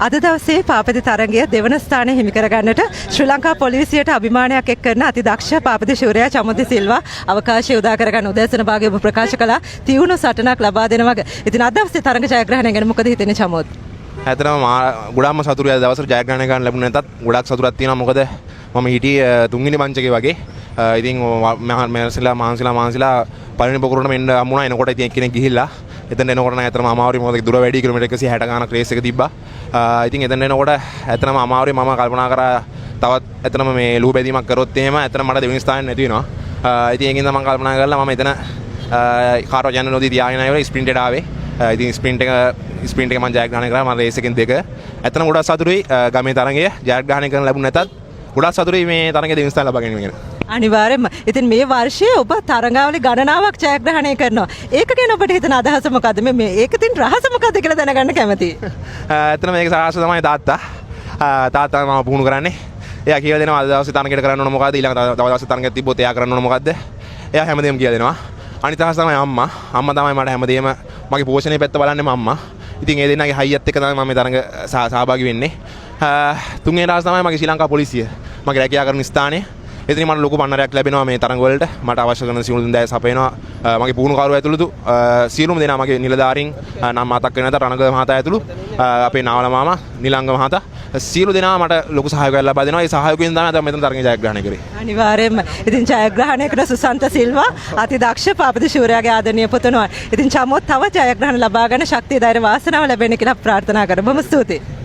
අද දවසේ පාපති තරගය දෙවන ස්ථානය හිමි කරගන්නට ශ්‍රී ලංකා පොලිසියට අභිමානයක් එක් කරන අතිදක්ෂ පාපති ශූරයා චමුති සිල්වා අවකාශය උදා කරගන්න උදෑසන භාගයේ ඔබ ප්‍රකාශ කළා තියුණු සටනක් ලබා දෙන වගේ. ඉතින් අද දවසේ තරග ජයග්‍රහණය ගැන මොකද හිතෙන්නේ චමුත්? ඇත්තටම ගොඩාක්ම සතුටුයි අද දවසට ජයග්‍රහණය ගන්න ලැබුණ නැතත් ගොඩාක් සතුටක් තියෙනවා. මොකද මම හිටියේ තුන්වෙනි පංචකේ වගේ. ඉතින් මහන්සිලා පළවෙනි පොකුරට මෙන්න හම්බුණා. එනකොට ඉතින් එක්කෙනෙක් ගිහිල්ලා එතන එනකොට නම් ඇත්තටම අමාරුයි. මොකද දුර වැඩි කිලෝමීටර් 160 ගානක් රේස් එක තිබ්බා. ඉතින් එතන එනකොට ඇත්තටම අමාරුයි. මම කල්පනා කරා තවත් ඇත්තටම මේ ලුහු බැදීමක් කරොත් එහෙම ඇත්තටම මට දෙවෙනි ස්ථානය නැති වෙනවා. ඉතින් ඒකින් තමයි මම කල්පනා කරලා මම එතන කාරෝ යන්න නොදී තියාගෙන ආවේ ස්ප්‍රින්ට් ආවේ. ඉතින් ස්ප්‍රින්ට් එක මම ජයග්‍රහණය කරා. මම රේස් එකෙන් දෙක. ඇත්තටම ගොඩක් සතුටුයි ගමේ තරගය ජයග්‍රහණය කරන්න ලැබුණ නැතත් ගොඩක් සතුටුයි මේ තරගයේ දෙවෙනි ස්ථානය ලබා ගැනීම ගැන. අනිවාර්යයෙන්ම. ඉතින් මේ වර්ෂයේ ඔබ තරඟාවලි ගණනාවක් ජයග්‍රහණය කරනවා. ඒක ගැන ඔබට හිතන අදහස මොකද්ද? මේ ඒකෙන් රහස මොකද්ද කියලා දැනගන්න කැමතියි. ඇත්තටම මේක සාහස තමයි තාත්තා. තාත්තා මම පුහුණු කරන්නේ. එයා කියලා දෙනවා අද දවසේ තරඟයට කරන්න ඕන මොකද්ද? ඊළඟ තව දවසේ තරඟයක් තිබ්බොත් එයා කරන්න ඕන මොකද්ද? එයා හැමදේම කියලා දෙනවා. අනිත් අහස තමයි අම්මා. අම්මා තමයි මට හැමදේම මගේ පෝෂණයේ පැත්ත බලන්නේ අම්මා. ඉතින් ඒ දෙන්නගේ හයියත් එක්ක තමයි මම මේ තරඟ සහභාගී වෙන්නේ. තුන්වෙනි රාජ තමයි මගේ ශ්‍රී ලංකා පොලිසිය. මගේ රැකියාව කරන ස්ථානය. එතන මට ලොකු පන්නරයක් ලැබෙනවා මේ තරඟ වලට. මට අවශ්‍ය කරන සියලු දේ සපයනවා. මගේ පුහුණුකරුවෝ ඇතුළු සියලුම දෙනා මගේ නිලධාරීන් නම් මතක් වෙන නැත රණග මහතා ඇතුළු අපේ නාවල මාමා නිලංග මහතා සියලු දෙනා මට ලොකු සහයෝගයක් ලබා දෙනවා. ඒ සහයෝගයෙන් තමයි අද මෙතන තරඟය ජයග්‍රහණය කරේ. අනිවාර්යයෙන්ම. ඉතින් ජයග්‍රහණය කර සුසන්ත සිල්වා අතිදක්ෂ පාපති ශූරයාගේ ආදරණීය පුතණුවන්. ඉතින් චමොත් තව ජයග්‍රහණ ලබා ගන්න ශක්තිය ධෛර්ය වාසනාව ලැබෙන්න කියලා ප්‍රාර්ථනා කරමු. බොහොම ස්තුතියි.